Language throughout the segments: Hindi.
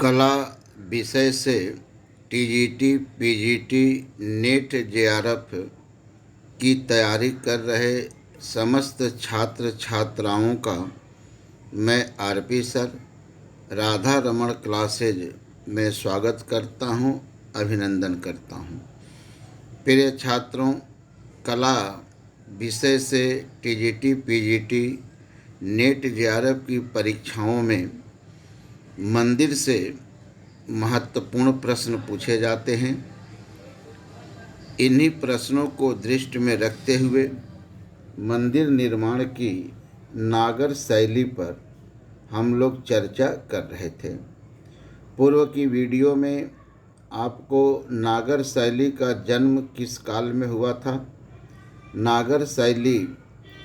कला विषय से टीजीटी, पीजीटी, नेट, जेआरएफ की तैयारी कर रहे समस्त छात्र छात्राओं का मैं RP sir Radha Raman classes में स्वागत करता हूं, अभिनंदन करता हूं। प्रिय छात्रों, कला विषय से टीजीटी, पीजीटी, नेट, जेआरएफ की परीक्षाओं में मंदिर से महत्वपूर्ण प्रश्न पूछे जाते हैं। इन्हीं प्रश्नों को दृष्टि में रखते हुए मंदिर निर्माण की नागर शैली पर हम लोग चर्चा कर रहे थे। पूर्व की वीडियो में आपको नागर शैली का जन्म किस काल में हुआ था, नागर शैली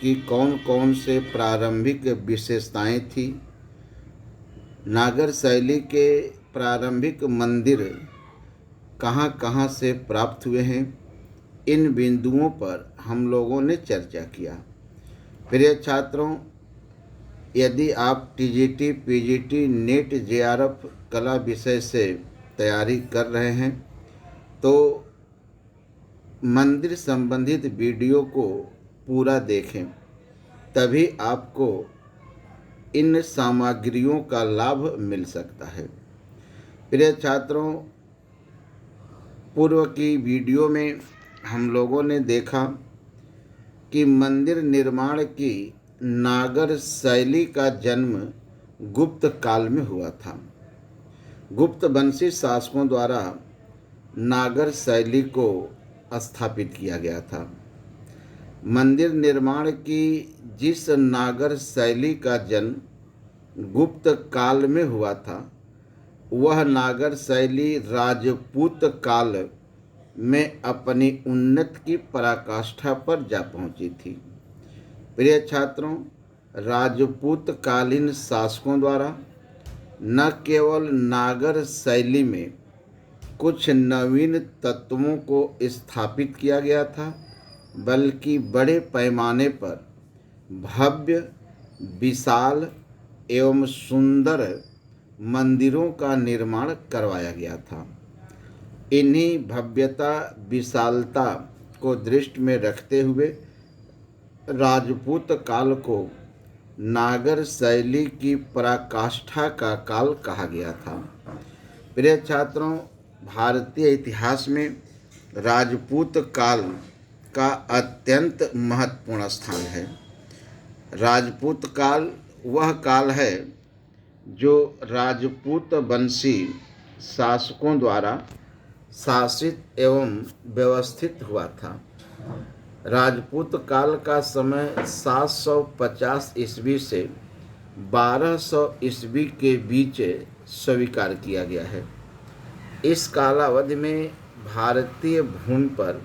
की कौन कौन से प्रारंभिक विशेषताएं थी, नागर शैली के प्रारंभिक मंदिर कहाँ कहाँ से प्राप्त हुए हैं, इन बिंदुओं पर हम लोगों ने चर्चा किया। प्रिय छात्रों, यदि आप टीजीटी, पीजीटी, नेट, जेआरएफ कला विषय से तैयारी कर रहे हैं तो मंदिर संबंधित वीडियो को पूरा देखें, तभी आपको इन सामग्रियों का लाभ मिल सकता है। प्रिय छात्रों, पूर्व की वीडियो में हम लोगों ने देखा कि मंदिर निर्माण की नागर शैली का जन्म गुप्त काल में हुआ था। गुप्त वंशी शासकों द्वारा नागर शैली को स्थापित किया गया था। मंदिर निर्माण की जिस नागर शैली का जन्म गुप्त काल में हुआ था, वह नागर शैली राजपूत काल में अपनी उन्नति की पराकाष्ठा पर जा पहुंची थी। प्रिय छात्रों, राजपूत कालीन शासकों द्वारा न केवल नागर शैली में कुछ नवीन तत्वों को स्थापित किया गया था, बल्कि बड़े पैमाने पर भव्य, विशाल एवं सुंदर मंदिरों का निर्माण करवाया गया था। इन्हीं भव्यता, विशालता को दृष्टि में रखते हुए राजपूत काल को नागर शैली की पराकाष्ठा का काल कहा गया था। प्रिय छात्रों, भारतीय इतिहास में राजपूत काल का अत्यंत महत्वपूर्ण स्थान है। राजपूत काल वह काल है जो राजपूत वंशी शासकों द्वारा शासित एवं व्यवस्थित हुआ था। राजपूत काल का समय 750 ईस्वी से 1200 ईस्वी के बीच स्वीकार किया गया है। इस कालावधि में भारतीय भूमि पर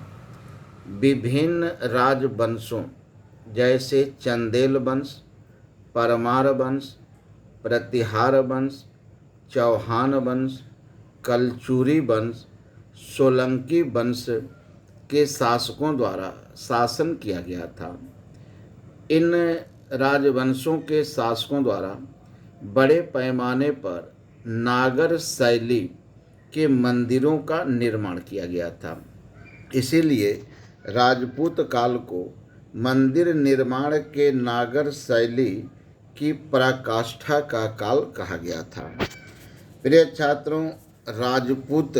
विभिन्न राजवंशों जैसे चंदेल वंश, परमार वंश, प्रतिहार वंश, चौहान वंश, कलचुरी वंश, सोलंकी वंश के शासकों द्वारा शासन किया गया था। इन राजवंशों के शासकों द्वारा बड़े पैमाने पर नागर शैली के मंदिरों का निर्माण किया गया था। इसीलिए राजपूत काल को मंदिर निर्माण के नागर शैली की पराकाष्ठा का काल कहा गया था। प्रिय छात्रों, राजपूत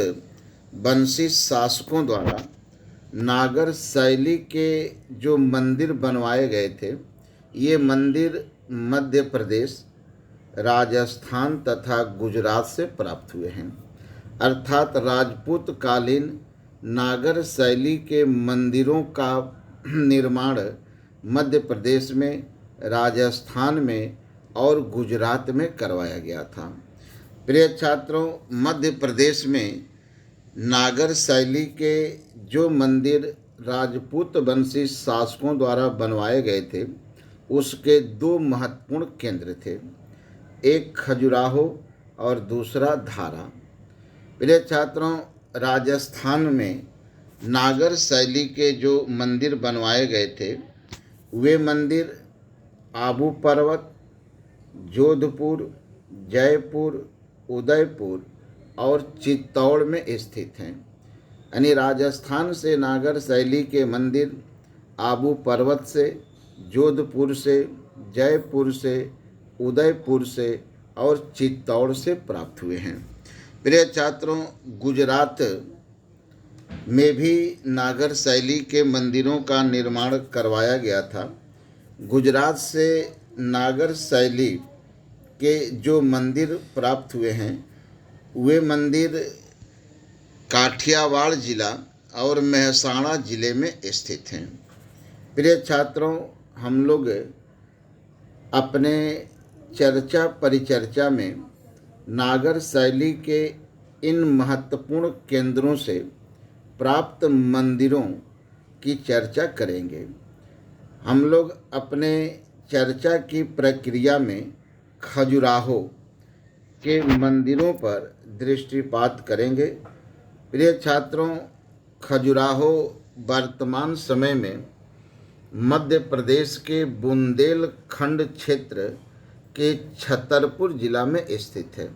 वंशी शासकों द्वारा नागर शैली के जो मंदिर बनवाए गए थे, ये मंदिर मध्य प्रदेश, राजस्थान तथा गुजरात से प्राप्त हुए हैं। अर्थात राजपूत कालीन नागर शैली के मंदिरों का निर्माण मध्य प्रदेश में, राजस्थान में और गुजरात में करवाया गया था। प्रिय छात्रों, मध्य प्रदेश में नागर शैली के जो मंदिर राजपूत वंशी शासकों द्वारा बनवाए गए थे, उसके दो महत्वपूर्ण केंद्र थे, एक खजुराहो और दूसरा धारा। प्रिय छात्रों, राजस्थान में नागर शैली के जो मंदिर बनवाए गए थे, वे मंदिर आबू पर्वत, जोधपुर, जयपुर, उदयपुर और चित्तौड़ में स्थित हैं। यानी राजस्थान से नागर शैली के मंदिर आबू पर्वत से, जोधपुर से, जयपुर से, उदयपुर से और चित्तौड़ से प्राप्त हुए हैं। प्रिय छात्रों, गुजरात में भी नागर शैली के मंदिरों का निर्माण करवाया गया था। गुजरात से नागर शैली के जो मंदिर प्राप्त हुए हैं वे मंदिर काठियावाड़ जिला और मेहसाणा जिले में स्थित हैं। प्रिय छात्रों, हम लोग अपने चर्चा परिचर्चा में नागर शैली के इन महत्वपूर्ण केंद्रों से प्राप्त मंदिरों की चर्चा करेंगे। हम लोग अपने चर्चा की प्रक्रिया में खजुराहो के मंदिरों पर दृष्टिपात करेंगे। प्रिय छात्रों, खजुराहो वर्तमान समय में मध्य प्रदेश के बुंदेलखंड क्षेत्र के छतरपुर जिला में स्थित है।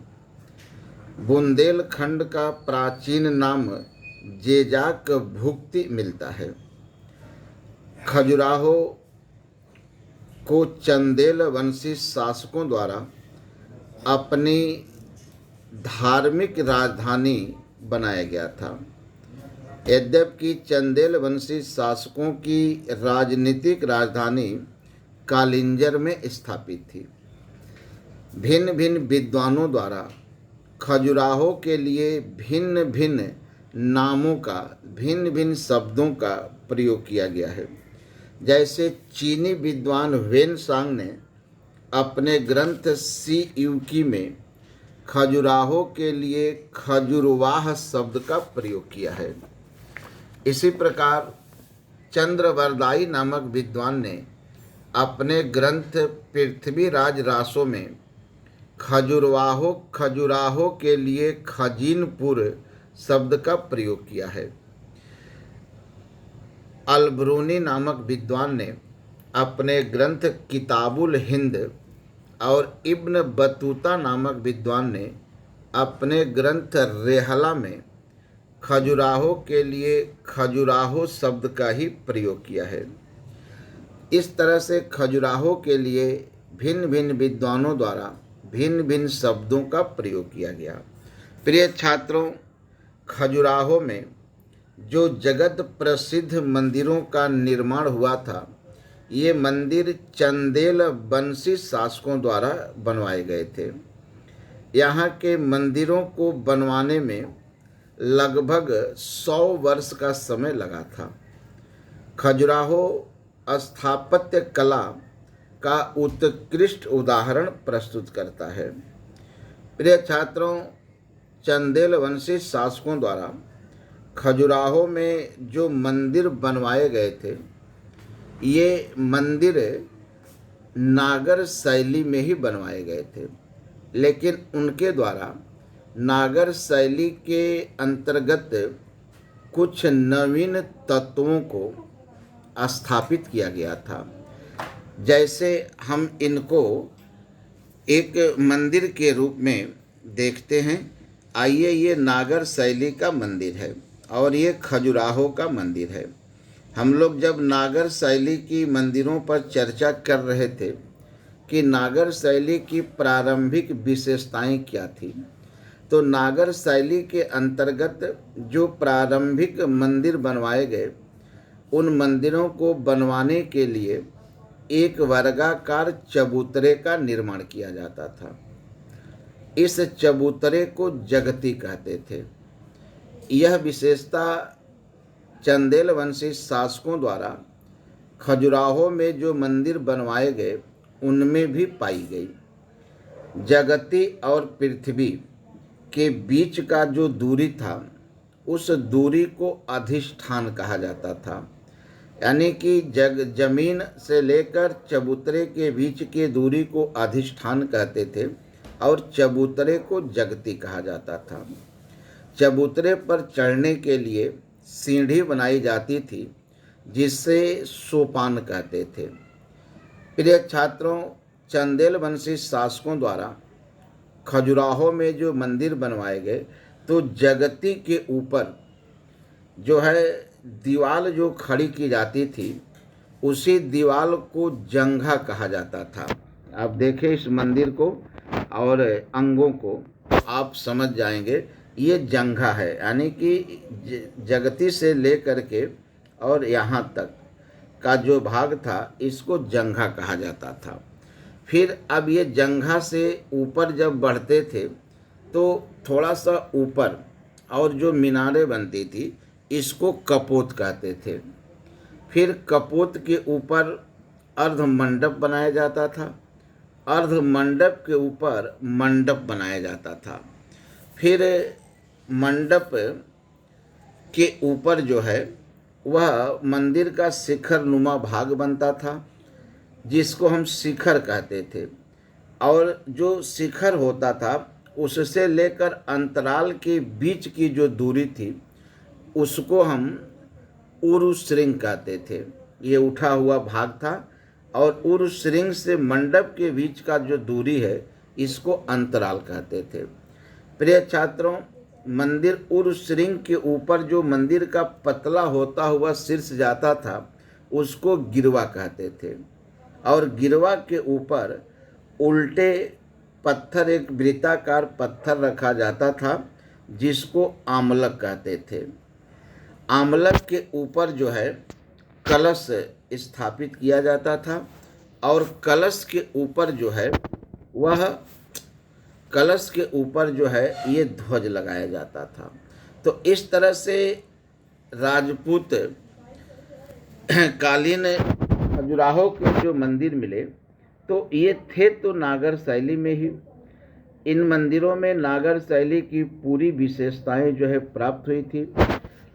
बुंदेलखंड का प्राचीन नाम जेजाक भुक्ति मिलता है। खजुराहो को चंदेल वंशी शासकों द्वारा अपनी धार्मिक राजधानी बनाया गया था। यद्यपि चंदेल वंशी शासकों की राजनीतिक राजधानी कालिंजर में स्थापित थी। भिन्न भिन्न विद्वानों द्वारा खजुराहो के लिए भिन्न भिन्न नामों का, भिन्न भिन्न शब्दों का प्रयोग किया गया है। जैसे चीनी विद्वान वेनसांग ने अपने ग्रंथ सी यूकी में खजुराहो के लिए खजुरवाह शब्द का प्रयोग किया है। इसी प्रकार चंद्रवरदाई नामक विद्वान ने अपने ग्रंथ पृथ्वीराज रासो में खजुराहो के लिए खजीनपुर शब्द का प्रयोग किया है। अलब्रूनी नामक विद्वान ने अपने ग्रंथ किताबुल हिंद और इब्न बतूता नामक विद्वान ने अपने ग्रंथ रेहला में खजुराहो के लिए खजुराहो शब्द का ही प्रयोग किया है। इस तरह से खजुराहो के लिए भिन्न भिन्न विद्वानों द्वारा भिन्न भिन्न शब्दों का प्रयोग किया गया। प्रिय छात्रों, खजुराहो में जो जगत प्रसिद्ध मंदिरों का निर्माण हुआ था, ये मंदिर चंदेल वंशी शासकों द्वारा बनवाए गए थे। यहाँ के मंदिरों को बनवाने में लगभग 100 वर्ष का समय लगा था। खजुराहो स्थापत्य कला का उत्कृष्ट उदाहरण प्रस्तुत करता है। प्रिय छात्रों, चंदेल वंशी शासकों द्वारा खजुराहो में जो मंदिर बनवाए गए थे, ये मंदिर नागर शैली में ही बनवाए गए थे, लेकिन उनके द्वारा नागर शैली के अंतर्गत कुछ नवीन तत्वों को स्थापित किया गया था। जैसे हम इनको एक मंदिर के रूप में देखते हैं। आइए, ये नागर शैली का मंदिर है और ये खजुराहो का मंदिर है। हम लोग जब नागर शैली की मंदिरों पर चर्चा कर रहे थे कि नागर शैली की प्रारंभिक विशेषताएं क्या थी, तो नागर शैली के अंतर्गत जो प्रारंभिक मंदिर बनवाए गए, उन मंदिरों को बनवाने के लिए एक वर्गाकार चबूतरे का निर्माण किया जाता था। इस चबूतरे को जगती कहते थे। यह विशेषता चंदेल वंशी शासकों द्वारा खजुराहो में जो मंदिर बनवाए गए उनमें भी पाई गई। जगती और पृथ्वी के बीच का जो दूरी था, उस दूरी को अधिष्ठान कहा जाता था। यानी कि जमीन से लेकर चबूतरे के बीच की दूरी को अधिष्ठान कहते थे और चबूतरे को जगती कहा जाता था। चबूतरे पर चढ़ने के लिए सीढ़ी बनाई जाती थी, जिसे सोपान कहते थे। प्रिय छात्रों, चंदेल वंशी शासकों द्वारा खजुराहो में जो मंदिर बनवाए गए तो जगती के ऊपर जो है दीवाल जो खड़ी की जाती थी उसी दीवाल को जंघा कहा जाता था। आप देखें इस मंदिर को और अंगों को तो आप समझ जाएंगे ये जंघा है, यानी कि जगती से लेकर के और यहाँ तक का जो भाग था इसको जंघा कहा जाता था। फिर अब ये जंघा से ऊपर जब बढ़ते थे तो थोड़ा सा ऊपर और जो मीनारें बनती थी इसको कपोत कहते थे। फिर कपोत के ऊपर अर्ध मंडप बनाया जाता था, अर्ध मंडप के ऊपर मंडप बनाया जाता था। फिर मंडप के ऊपर जो है वह मंदिर का शिखर नुमा भाग बनता था जिसको हम शिखर कहते थे, और जो शिखर होता था उससे लेकर अंतराल के बीच की जो दूरी थी उसको हम उरु श्रृंग कहते थे। ये उठा हुआ भाग था और उरु श्रृंग से मंडप के बीच का जो दूरी है इसको अंतराल कहते थे। प्रिय छात्रों, मंदिर उरु श्रृंग के ऊपर जो मंदिर का पतला होता हुआ शीर्ष जाता था उसको गिरवा कहते थे, और गिरवा के ऊपर उल्टे पत्थर एक वृत्ताकार पत्थर रखा जाता था जिसको आमलक कहते थे। आमलक के ऊपर जो है कलश स्थापित किया जाता था और कलश के ऊपर जो है वह कलश के ऊपर जो है ये ध्वज लगाया जाता था। तो इस तरह से राजपूत कालीन खजुराहो के जो मंदिर मिले तो ये थे तो नागर शैली में ही। इन मंदिरों में नागर शैली की पूरी विशेषताएं जो है प्राप्त हुई थी,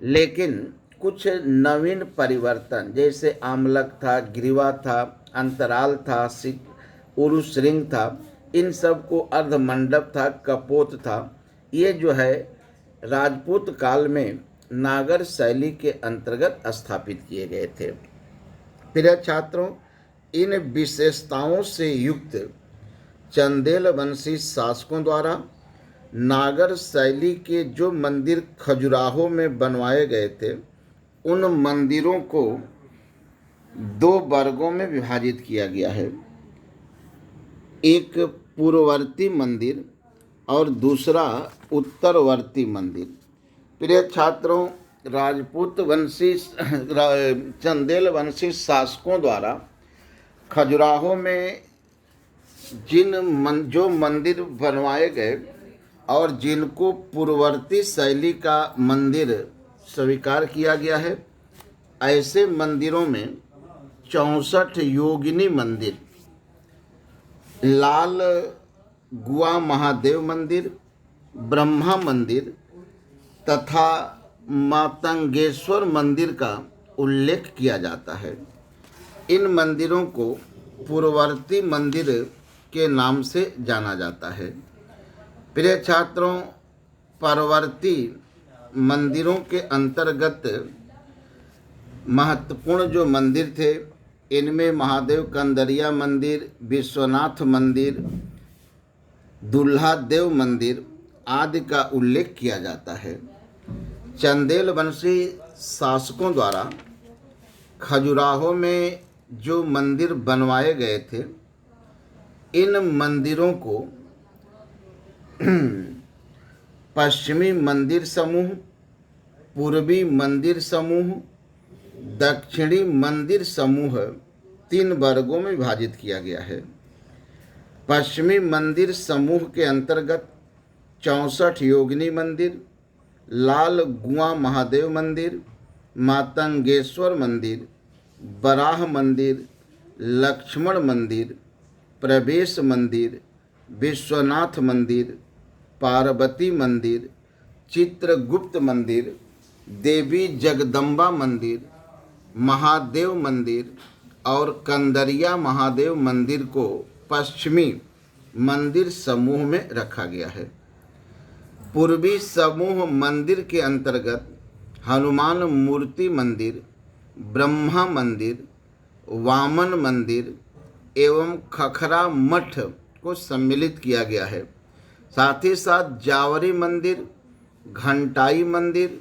लेकिन कुछ नवीन परिवर्तन जैसे आमलक था, ग्रीवा था, अंतराल था, उरु श्रृंग था, इन सब को अर्ध मंडप था, कपोत था, ये जो है राजपूत काल में नागर शैली के अंतर्गत स्थापित किए गए थे। प्रिय छात्रों, इन विशेषताओं से युक्त चंदेल वंशी शासकों द्वारा नागर शैली के जो मंदिर खजुराहो में बनवाए गए थे उन मंदिरों को दो वर्गों में विभाजित किया गया है, एक पूर्ववर्ती मंदिर और दूसरा उत्तरवर्ती मंदिर। प्रिय छात्रों, राजपूत वंशी चंदेल वंशी शासकों द्वारा खजुराहो में जो मंदिर बनवाए गए और जिनको पूर्ववर्ती शैली का मंदिर स्वीकार किया गया है, ऐसे मंदिरों में 64 योगिनी मंदिर, लाल गुआ महादेव मंदिर, ब्रह्मा मंदिर तथा मातंगेश्वर मंदिर का उल्लेख किया जाता है। इन मंदिरों को पूर्ववर्ती मंदिर के नाम से जाना जाता है। प्रिय छात्रों, परवर्ती मंदिरों के अंतर्गत महत्वपूर्ण जो मंदिर थे इनमें महादेव कंदरिया मंदिर, विश्वनाथ मंदिर, दुल्हा देव मंदिर आदि का उल्लेख किया जाता है। चंदेल वंशी शासकों द्वारा खजुराहो में जो मंदिर बनवाए गए थे इन मंदिरों को पश्चिमी मंदिर समूह, पूर्वी मंदिर समूह, दक्षिणी मंदिर समूह 3 वर्गों में विभाजित किया गया है। पश्चिमी मंदिर समूह के अंतर्गत 64 योगिनी मंदिर, लाल गुआ महादेव मंदिर, मातंगेश्वर मंदिर, बराह मंदिर, लक्ष्मण मंदिर, प्रवेश मंदिर, विश्वनाथ मंदिर, पार्वती मंदिर, चित्रगुप्त मंदिर, देवी जगदम्बा मंदिर, महादेव मंदिर और कंदरिया महादेव मंदिर को पश्चिमी मंदिर समूह में रखा गया है। पूर्वी समूह मंदिर के अंतर्गत हनुमान मूर्ति मंदिर, ब्रह्मा मंदिर, वामन मंदिर एवं खखरा मठ को सम्मिलित किया गया है। साथ ही साथ जावरी मंदिर, घंटाई मंदिर,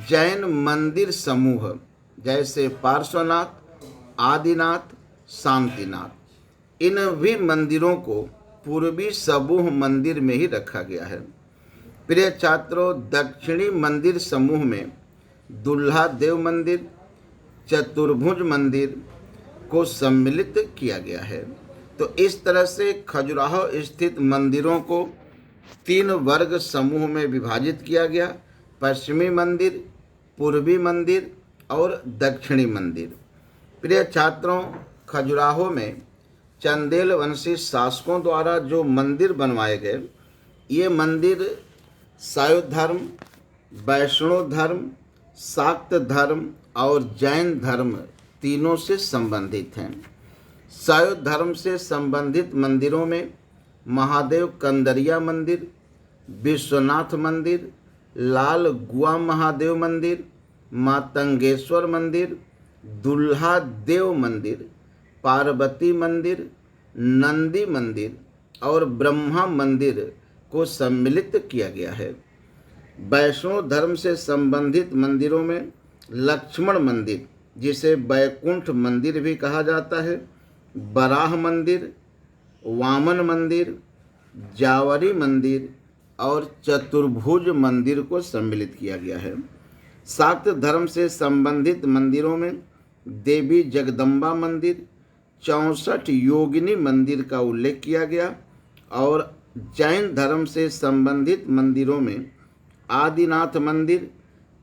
जैन मंदिर समूह जैसे पार्श्वनाथ, आदिनाथ, शांतिनाथ, इन भी मंदिरों को पूर्वी समूह मंदिर में ही रखा गया है। प्रिय छात्रों, दक्षिणी मंदिर समूह में दुल्हा देव मंदिर, चतुर्भुज मंदिर को सम्मिलित किया गया है। तो इस तरह से खजुराहो स्थित मंदिरों को 3 वर्ग समूह में विभाजित किया गया: पश्चिमी मंदिर, पूर्वी मंदिर और दक्षिणी मंदिर। प्रिय छात्रों, खजुराहो में चंदेल वंशी शासकों द्वारा जो मंदिर बनवाए गए, ये मंदिर शैव धर्म, वैष्णव धर्म, शाक्त धर्म और जैन धर्म तीनों से संबंधित हैं। शैव धर्म से संबंधित मंदिरों में महादेव कंदरिया मंदिर, विश्वनाथ मंदिर, लाल गुआ महादेव मंदिर, मातंगेश्वर मंदिर, दुल्हा देव मंदिर, पार्वती मंदिर, नंदी मंदिर और ब्रह्मा मंदिर को सम्मिलित किया गया है। वैष्णव धर्म से संबंधित मंदिरों में लक्ष्मण मंदिर, जिसे बैकुंठ मंदिर भी कहा जाता है, बराह मंदिर, वामन मंदिर, जावरी मंदिर और चतुर्भुज मंदिर को सम्मिलित किया गया है। शाक्त धर्म से संबंधित मंदिरों में देवी जगदम्बा मंदिर, 64 योगिनी मंदिर का उल्लेख किया गया और जैन धर्म से संबंधित मंदिरों में आदिनाथ मंदिर,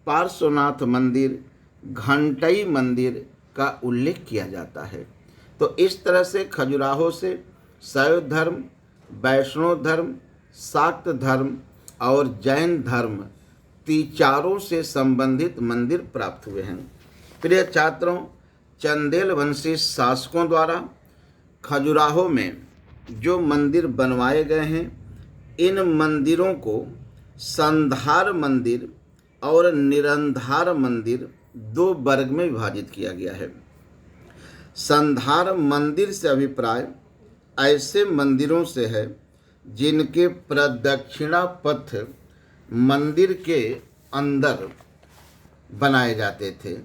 पार्श्वनाथ मंदिर, घंटई मंदिर का उल्लेख किया जाता है। तो इस तरह से खजुराहो से शैव धर्म, वैष्णव धर्म, शाक्त धर्म और जैन धर्म चारों से संबंधित मंदिर प्राप्त हुए हैं। प्रिय छात्रों, चंदेल वंशी शासकों द्वारा खजुराहो में जो मंदिर बनवाए गए हैं, इन मंदिरों को संधार मंदिर और निरंधार मंदिर 2 वर्ग में विभाजित किया गया है। संधार मंदिर से अभिप्राय ऐसे मंदिरों से है जिनके प्रदक्षिणा पथ मंदिर के अंदर बनाए जाते थे।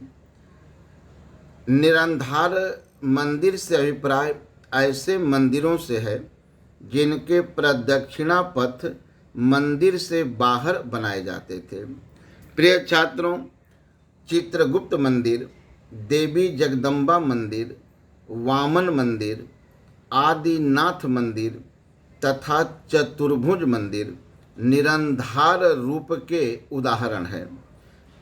निरंधार मंदिर से अभिप्राय ऐसे मंदिरों से है जिनके प्रदक्षिणा पथ मंदिर से बाहर बनाए जाते थे। प्रिय छात्रों, चित्रगुप्त मंदिर, देवी जगदम्बा मंदिर, वामन मंदिर, आदिनाथ मंदिर तथा चतुर्भुज मंदिर निरंधार रूप के उदाहरण हैं।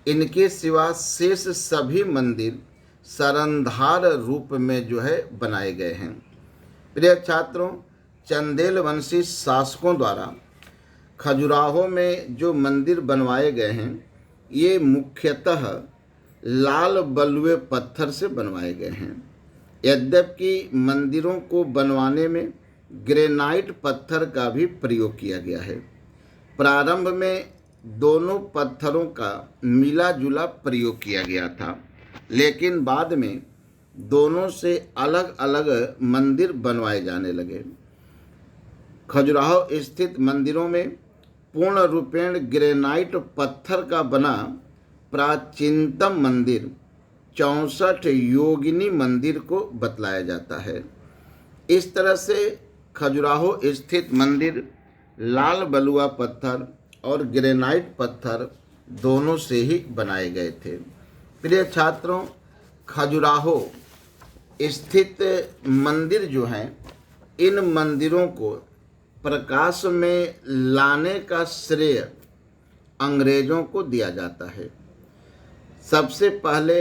इनके सिवा शेष सभी मंदिर सरंधार रूप में बनाए गए हैं। प्रिय छात्रों, चंदेल वंशी शासकों द्वारा खजुराहो में जो मंदिर बनवाए गए हैं, ये मुख्यतः लाल बलुए पत्थर से बनवाए गए हैं। यद्यपि मंदिरों को बनवाने में ग्रेनाइट पत्थर का भी प्रयोग किया गया है। प्रारंभ में दोनों पत्थरों का मिला जुला प्रयोग किया गया था, लेकिन बाद में दोनों से अलग अलग मंदिर बनवाए जाने लगे। खजुराहो स्थित मंदिरों में पूर्ण रूपेण ग्रेनाइट पत्थर का बना प्राचीनतम मंदिर 64 योगिनी मंदिर को बतलाया जाता है। इस तरह से खजुराहो स्थित मंदिर लाल बलुआ पत्थर और ग्रेनाइट पत्थर दोनों से ही बनाए गए थे। प्रिय छात्रों, खजुराहो स्थित मंदिर जो हैं, इन मंदिरों को प्रकाश में लाने का श्रेय अंग्रेज़ों को दिया जाता है। सबसे पहले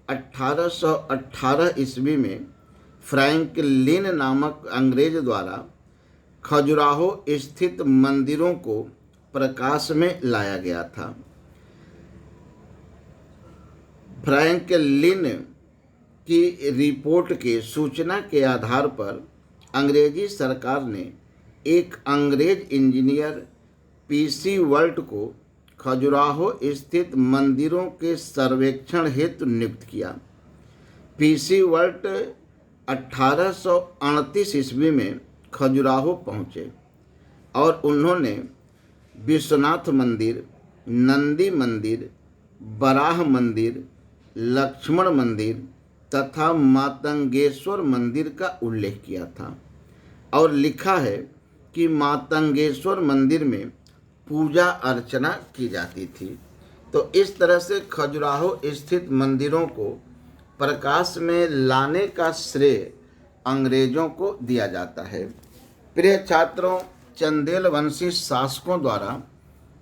1818 ईस्वी में फ्रैंकलिन नामक अंग्रेज द्वारा खजुराहो स्थित मंदिरों को प्रकाश में लाया गया था। फ्रैंकलिन की रिपोर्ट के सूचना के आधार पर अंग्रेजी सरकार ने एक अंग्रेज इंजीनियर पीसी वर्ल्ट को खजुराहो स्थित मंदिरों के सर्वेक्षण हेतु नियुक्त किया। पीसी वर्ल्ट 1838 ईस्वी में खजुराहो पहुँचे और उन्होंने विश्वनाथ मंदिर, नंदी मंदिर, बराह मंदिर, लक्ष्मण मंदिर तथा मातंगेश्वर मंदिर का उल्लेख किया था और लिखा है कि मातंगेश्वर मंदिर में पूजा अर्चना की जाती थी। तो इस तरह से खजुराहो स्थित मंदिरों को प्रकाश में लाने का श्रेय अंग्रेजों को दिया जाता है। प्रिय छात्रों, चंदेल वंशी शासकों द्वारा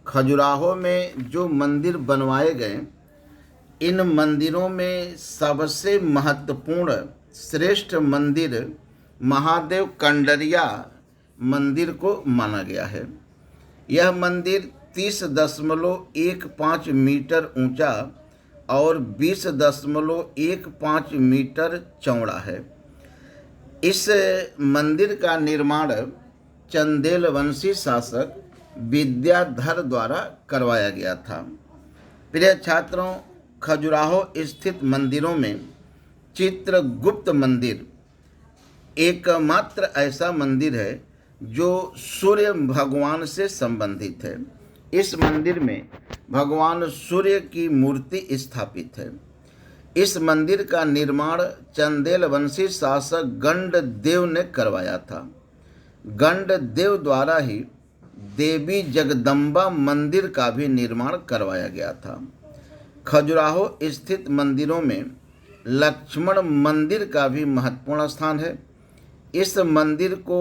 खजुराहो में जो मंदिर बनवाए गए, इन मंदिरों में सबसे महत्वपूर्ण श्रेष्ठ मंदिर महादेव कंडरिया मंदिर को माना गया है। यह मंदिर 30.15 मीटर ऊंचा और 20.15 मीटर चौड़ा है। इस मंदिर का निर्माण चंदेल वंशी शासक विद्याधर द्वारा करवाया गया था। प्रिय छात्रों, खजुराहो स्थित मंदिरों में चित्रगुप्त मंदिर एकमात्र ऐसा मंदिर है जो सूर्य भगवान से संबंधित है। इस मंदिर में भगवान सूर्य की मूर्ति स्थापित है। इस मंदिर का निर्माण चंदेल वंशी शासक गंडदेव ने करवाया था। गंडदेव द्वारा ही देवी जगदम्बा मंदिर का भी निर्माण करवाया गया था। खजुराहो स्थित मंदिरों में लक्ष्मण मंदिर का भी महत्वपूर्ण स्थान है। इस मंदिर को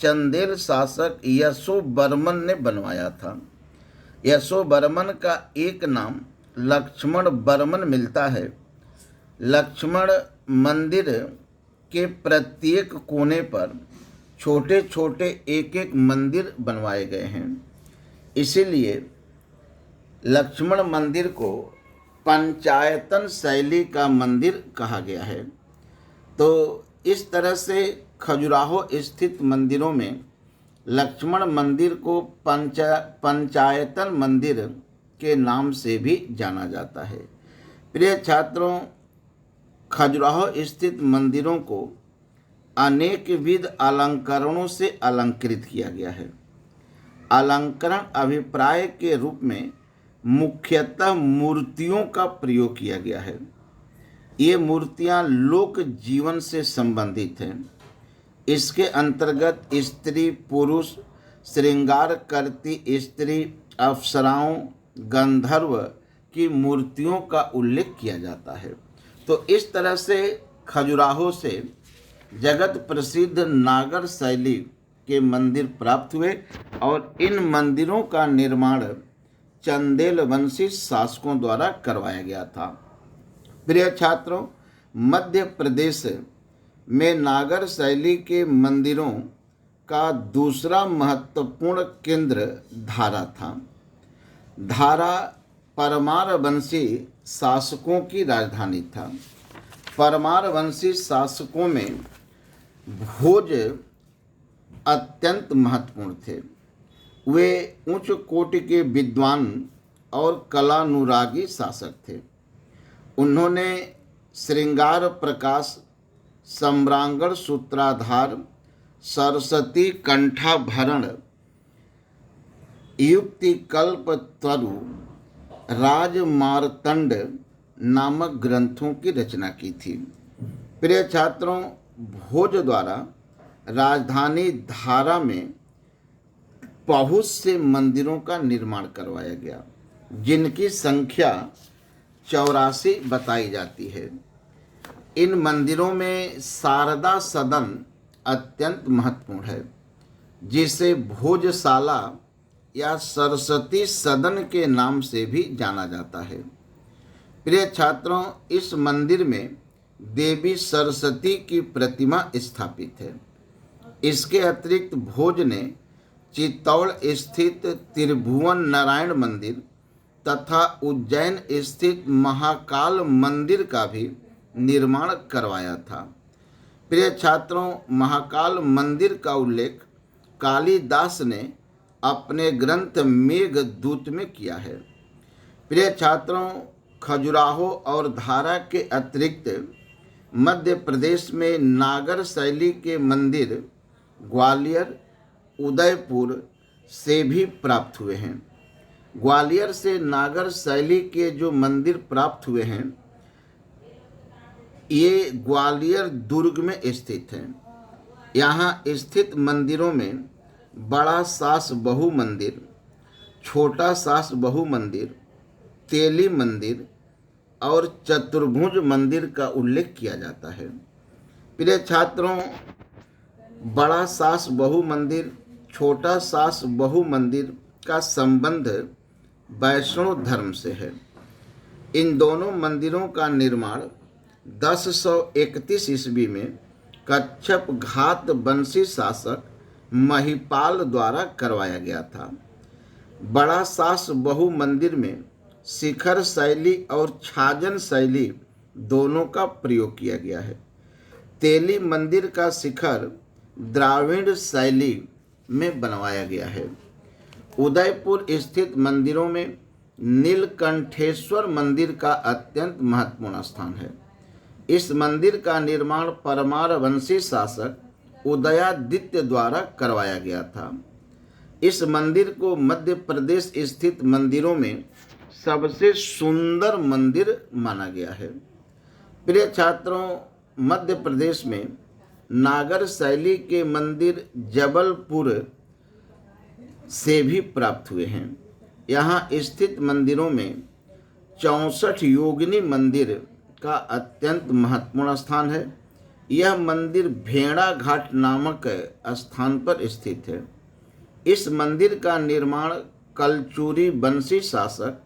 चंदेल शासक यशोवर्मन ने बनवाया था। यशोवर्मन का एक नाम लक्ष्मण वर्मन मिलता है। लक्ष्मण मंदिर के प्रत्येक कोने पर छोटे छोटे एक एक मंदिर बनवाए गए हैं, इसीलिए लक्ष्मण मंदिर को पंचायतन शैली का मंदिर कहा गया है। तो इस तरह से खजुराहो स्थित मंदिरों में लक्ष्मण मंदिर को पंचायतन मंदिर के नाम से भी जाना जाता है। प्रिय छात्रों, खजुराहो स्थित मंदिरों को अनेक विध अलंकरणों से अलंकृत किया गया है। अलंकरण अभिप्राय के रूप में मुख्यतः मूर्तियों का प्रयोग किया गया है। ये मूर्तियां लोक जीवन से संबंधित हैं। इसके अंतर्गत स्त्री पुरुष, श्रृंगार करती स्त्री, अप्सराओं, गंधर्व की मूर्तियों का उल्लेख किया जाता है। तो इस तरह से खजुराहो से जगत प्रसिद्ध नागर शैली के मंदिर प्राप्त हुए और इन मंदिरों का निर्माण चंदेल वंशी शासकों द्वारा करवाया गया था। प्रिय छात्रों, मध्य प्रदेश में नागर शैली के मंदिरों का दूसरा महत्वपूर्ण केंद्र धारा था। धारा परमार वंशी शासकों की राजधानी था। परमार वंशी शासकों में भोज अत्यंत महत्वपूर्ण थे। वे उच्च कोटि के विद्वान और कलानुरागी शासक थे। उन्होंने श्रृंगार प्रकाश, सम्रांगण सूत्राधार, सरस्वती कंठाभरण, युक्तिकल्प तरु, राजमार्तंड नामक ग्रंथों की रचना की थी। प्रिय छात्रों, भोज द्वारा राजधानी धारा में बहुत से मंदिरों का निर्माण करवाया गया, जिनकी संख्या 84 बताई जाती है। इन मंदिरों में शारदा सदन अत्यंत महत्वपूर्ण है, जिसे भोजशाला या सरस्वती सदन के नाम से भी जाना जाता है। प्रिय छात्रों, इस मंदिर में देवी सरस्वती की प्रतिमा स्थापित है। इसके अतिरिक्त भोज ने चित्तौड़ स्थित त्रिभुवन नारायण मंदिर तथा उज्जैन स्थित महाकाल मंदिर का भी निर्माण करवाया था। प्रिय छात्रों, महाकाल मंदिर का उल्लेख कालिदास ने अपने ग्रंथ मेघदूत में किया है। प्रिय छात्रों, खजुराहो और धारा के अतिरिक्त मध्य प्रदेश में नागर शैली के मंदिर ग्वालियर, उदयपुर, से भी प्राप्त हुए हैं। ग्वालियर से नागर शैली के जो मंदिर प्राप्त हुए हैं ये ग्वालियर दुर्ग में स्थित हैं। यहाँ स्थित मंदिरों में बड़ा सास बहु मंदिर, छोटा सास बहु मंदिर, तेली मंदिर और चतुर्भुज मंदिर का उल्लेख किया जाता है। प्रिय छात्रों, बड़ा सास बहु मंदिर, छोटा सास बहु मंदिर का संबंध वैष्णव धर्म से है। इन दोनों मंदिरों का निर्माण 1031 ईस्वी में कच्छप घात वंशी शासक महिपाल द्वारा करवाया गया था। बड़ा सास बहु मंदिर में शिखर शैली और छाजन शैली दोनों का प्रयोग किया गया है। तेली मंदिर का शिखर द्राविड़ शैली में बनवाया गया है। उदयपुर स्थित मंदिरों में नीलकंठेश्वर मंदिर का अत्यंत महत्वपूर्ण स्थान है। इस मंदिर का निर्माण परमार वंशी शासक उदयादित्य द्वारा करवाया गया था। इस मंदिर को मध्य प्रदेश स्थित मंदिरों में सबसे सुंदर मंदिर माना गया है। प्रिय छात्रों, मध्य प्रदेश में नागर शैली के मंदिर जबलपुर से भी प्राप्त हुए हैं। यहाँ स्थित मंदिरों में 64 योगिनी मंदिर का अत्यंत महत्वपूर्ण स्थान है। यह मंदिर भेड़ा घाट नामक स्थान पर स्थित है। इस मंदिर का निर्माण कलचुरी वंशी शासक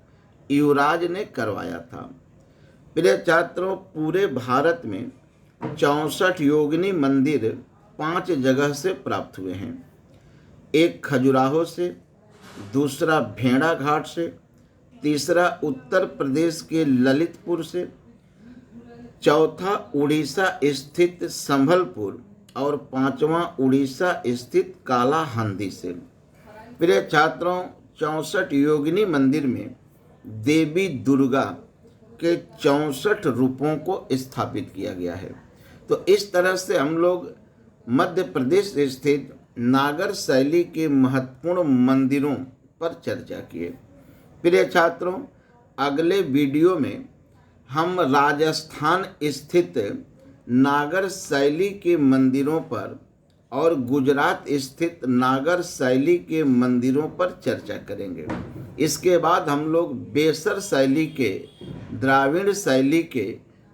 युवराज ने करवाया था। प्रिय छात्रों, पूरे भारत में 64 योगिनी मंदिर 5 जगह से प्राप्त हुए हैं। एक खजुराहो से, दूसरा भेड़ा घाट से, तीसरा उत्तर प्रदेश के ललितपुर से, चौथा उड़ीसा स्थित संभलपुर और पांचवा उड़ीसा स्थित कालाहांडी से। प्रिय छात्रों, 64 योगिनी मंदिर में देवी दुर्गा के 64 रूपों को स्थापित किया गया है। तो इस तरह से हम लोग मध्य प्रदेश स्थित नागर शैली के महत्वपूर्ण मंदिरों पर चर्चा किए। प्रिय छात्रों, अगले वीडियो में हम राजस्थान स्थित नागर शैली के मंदिरों पर और गुजरात स्थित नागर शैली के मंदिरों पर चर्चा करेंगे। इसके बाद हम लोग बेसर शैली के, द्राविड़ शैली के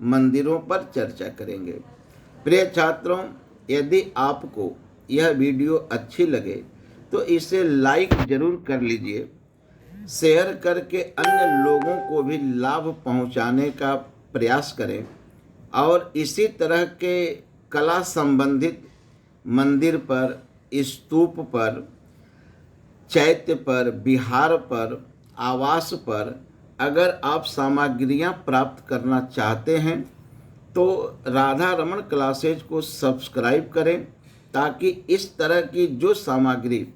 मंदिरों पर चर्चा करेंगे। प्रिय छात्रों, यदि आपको यह वीडियो अच्छी लगे तो इसे लाइक जरूर कर लीजिए, शेयर करके अन्य लोगों को भी लाभ पहुंचाने का प्रयास करें और इसी तरह के कला संबंधित मंदिर पर, स्तूप पर, चैत्य पर, विहार पर, आवास पर अगर आप सामग्रियां प्राप्त करना चाहते हैं तो राधा रमन क्लासेज को सब्सक्राइब करें, ताकि इस तरह की जो सामग्री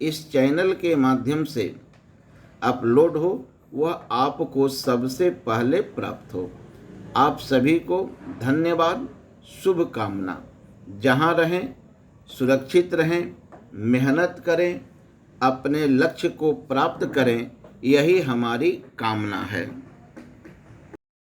इस चैनल के माध्यम से अपलोड हो वह आपको सबसे पहले प्राप्त हो। आप सभी को धन्यवाद, शुभकामना। जहाँ रहें सुरक्षित रहें, मेहनत करें, अपने लक्ष्य को प्राप्त करें, यही हमारी कामना है।